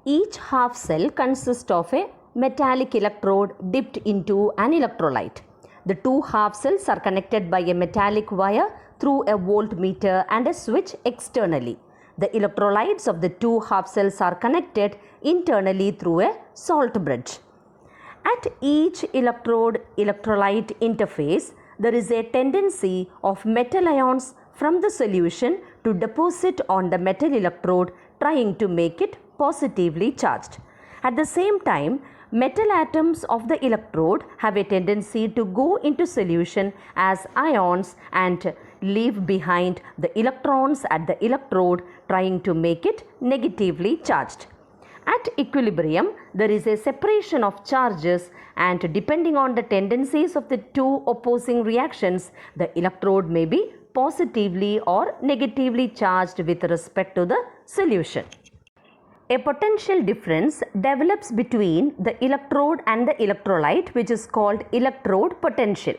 Each half cell consists of a metallic electrode dipped into an electrolyte. The two half cells are connected by a metallic wire through a voltmeter and a switch externally. The electrolytes of the two half cells are connected internally through a salt bridge. At each electrode-electrolyte interface, there is a tendency of metal ions from the solution to deposit on the metal electrode, trying to make it positively charged. At the same time, metal atoms of the electrode have a tendency to go into solution as ions and leave behind the electrons at the electrode, trying to make it negatively charged. At equilibrium, there is a separation of charges, and depending on the tendencies of the two opposing reactions, the electrode may be positively or negatively charged with respect to the solution. A potential difference develops between the electrode and the electrolyte, which is called electrode potential.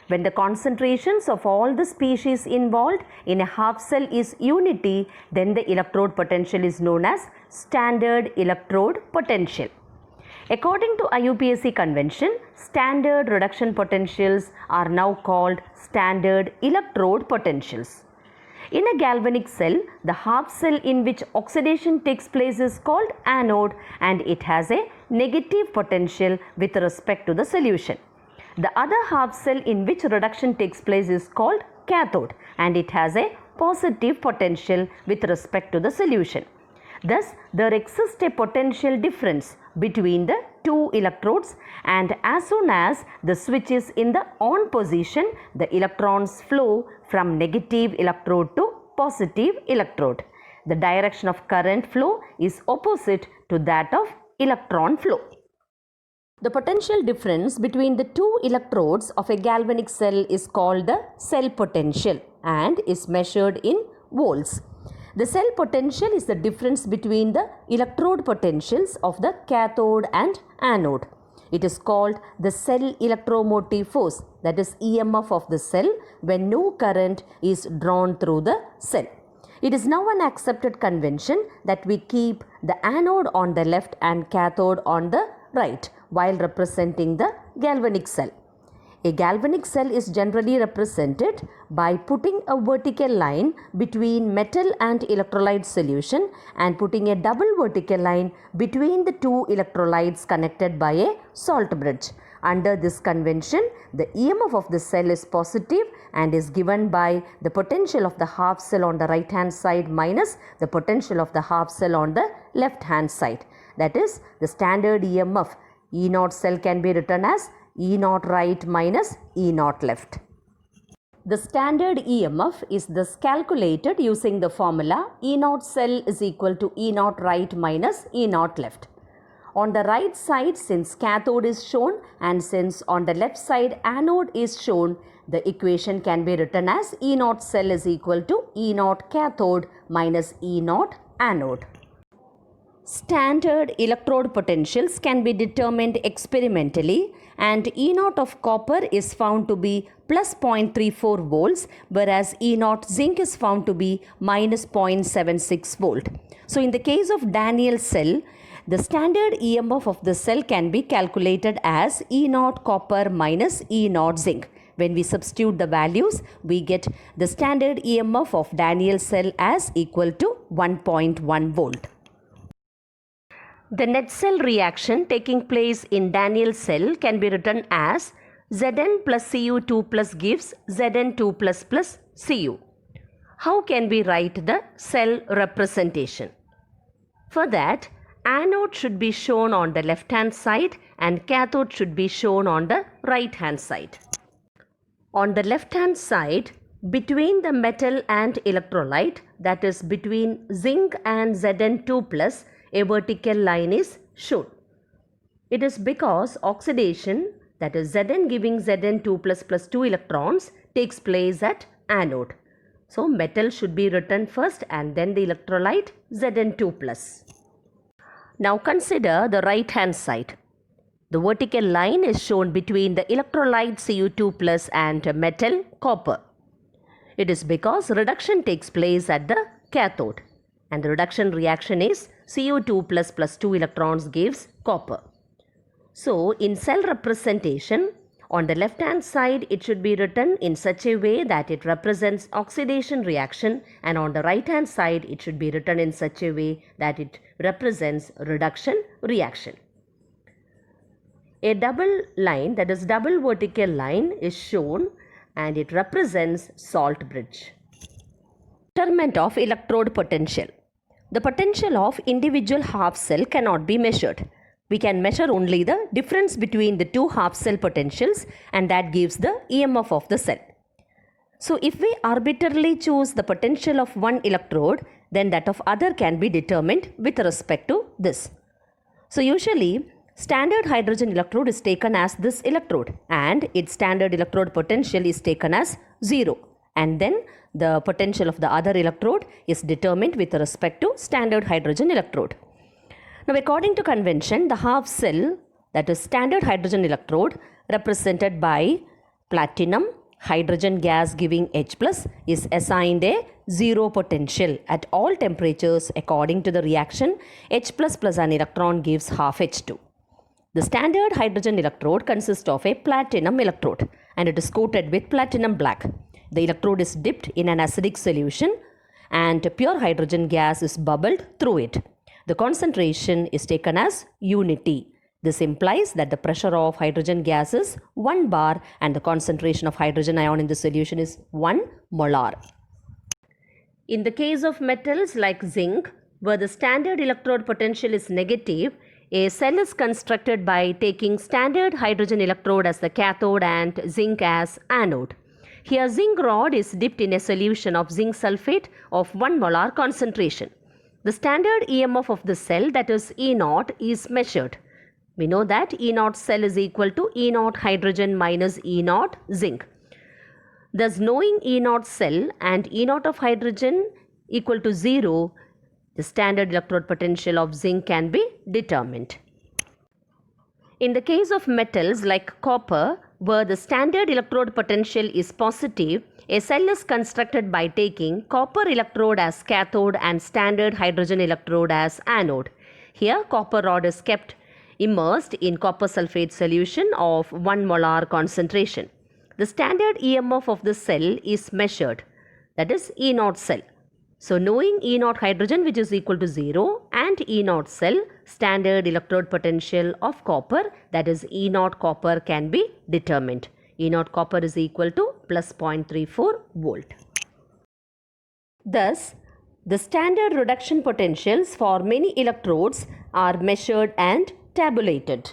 When the concentrations of all the species involved in a half cell is unity, then the electrode potential is known as standard electrode potential. According to IUPAC convention, standard reduction potentials are now called standard electrode potentials. In a galvanic cell, the half cell in which oxidation takes place is called anode, and it has a negative potential with respect to the solution. The other half cell in which reduction takes place is called cathode, and it has a positive potential with respect to the solution. Thus, there exists a potential difference between the two electrodes, and as soon as the switch is in the on position, the electrons flow from negative electrode to positive electrode. The direction of current flow is opposite to that of electron flow. The potential difference between the two electrodes of a galvanic cell is called the cell potential and is measured in volts. The cell potential is the difference between the electrode potentials of the cathode and anode. It is called the cell electromotive force, that is EMF of the cell when no current is drawn through the cell. It is now an accepted convention that we keep the anode on the left and cathode on the right while representing the galvanic cell. A galvanic cell is generally represented by putting a vertical line between metal and electrolyte solution and putting a double vertical line between the two electrolytes connected by a salt bridge. Under this convention, the EMF of the cell is positive and is given by the potential of the half cell on the right hand side minus the potential of the half cell on the left hand side. That is, the standard EMF E naught cell can be written as E naught right minus E naught left. The standard EMF is thus calculated using the formula E naught cell is equal to E naught right minus E naught left. On the right side, since cathode is shown and since on the left side anode is shown, the equation can be written as E naught cell is equal to E naught cathode minus E naught anode. Standard electrode potentials can be determined experimentally, and E naught of copper is found to be plus 0.34 volts, whereas E naught zinc is found to be minus 0.76 volt. So in the case of Daniell cell, the standard EMF of the cell can be calculated as E naught copper minus E naught zinc. When we substitute the values, we get the standard EMF of Daniell cell as equal to 1.1 volt. The net cell reaction taking place in Daniell cell can be written as Zn plus Cu2 plus gives Zn2 plus plus Cu. How can we write the cell representation? For that, anode should be shown on the left hand side and cathode should be shown on the right hand side. On the left hand side, between the metal and electrolyte, that is between zinc and Zn2 plus, a vertical line is shown. It is because oxidation, that is Zn giving Zn2 plus 2 electrons, takes place at anode. So metal should be written first and then the electrolyte Zn2 plus. Now consider the right hand side. The vertical line is shown between the electrolyte Cu2 plus and metal copper. It is because reduction takes place at the cathode. and the reduction reaction is Cu2 plus 2 electrons gives copper. So in cell representation, on the left hand side it should be written in such a way that it represents oxidation reaction, and on the right hand side it should be written in such a way that it represents reduction reaction. A double line, that is double vertical line, is shown and it represents salt bridge. Measurement of electrode potential. The potential of individual half cell cannot be measured. We can measure only the difference between the two half cell potentials, and that gives the EMF of the cell. So if we arbitrarily choose the potential of one electrode, then that of other can be determined with respect to this. So usually standard hydrogen electrode is taken as this electrode, and its standard electrode potential is taken as 0, and then the potential of the other electrode is determined with respect to standard hydrogen electrode. Now according to convention, the half cell, that is standard hydrogen electrode, represented by platinum, hydrogen gas giving H+, is assigned a 0 potential at all temperatures. According to the reaction, H++ plus an electron gives half H2. The standard hydrogen electrode consists of a platinum electrode, and it is coated with platinum black. The electrode is dipped in an acidic solution and pure hydrogen gas is bubbled through it. The concentration is taken as unity. This implies that the pressure of hydrogen gas is 1 bar and the concentration of hydrogen ion in the solution is 1 molar. In the case of metals like zinc, where the standard electrode potential is negative, a cell is constructed by taking standard hydrogen electrode as the cathode and zinc as anode. Here zinc rod is dipped in a solution of zinc sulfate of 1 molar concentration. The standard EMF of the cell, that is E0, is measured. We know that E0 cell is equal to E0 hydrogen minus E0 zinc. Thus knowing E0 cell and E0 of hydrogen equal to 0, the standard electrode potential of zinc can be determined. In the case of metals like copper, where the standard electrode potential is positive, a cell is constructed by taking copper electrode as cathode and standard hydrogen electrode as anode. Here copper rod is kept immersed in copper sulfate solution of 1 molar concentration. The standard EMF of the cell is measured, that is E0 cell. So knowing E0 hydrogen, which is equal to 0, and E0 cell, standard electrode potential of copper, that is E0 copper, can be determined. E0 copper is equal to plus 0.34 volt. Thus, the standard reduction potentials for many electrodes are measured and tabulated.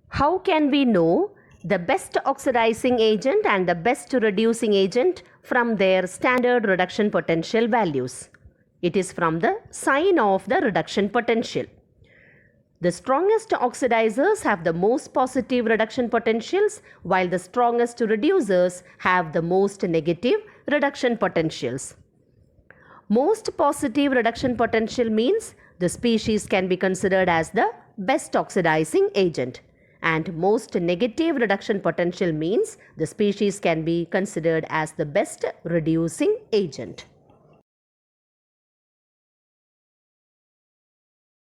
How can we know the best oxidizing agent and the best reducing agent from their standard reduction potential values? It is from the sign of the reduction potential. The strongest oxidizers have the most positive reduction potentials, while the strongest reducers have the most negative reduction potentials. Most positive reduction potential means the species can be considered as the best oxidizing agent, and most negative reduction potential means the species can be considered as the best reducing agent.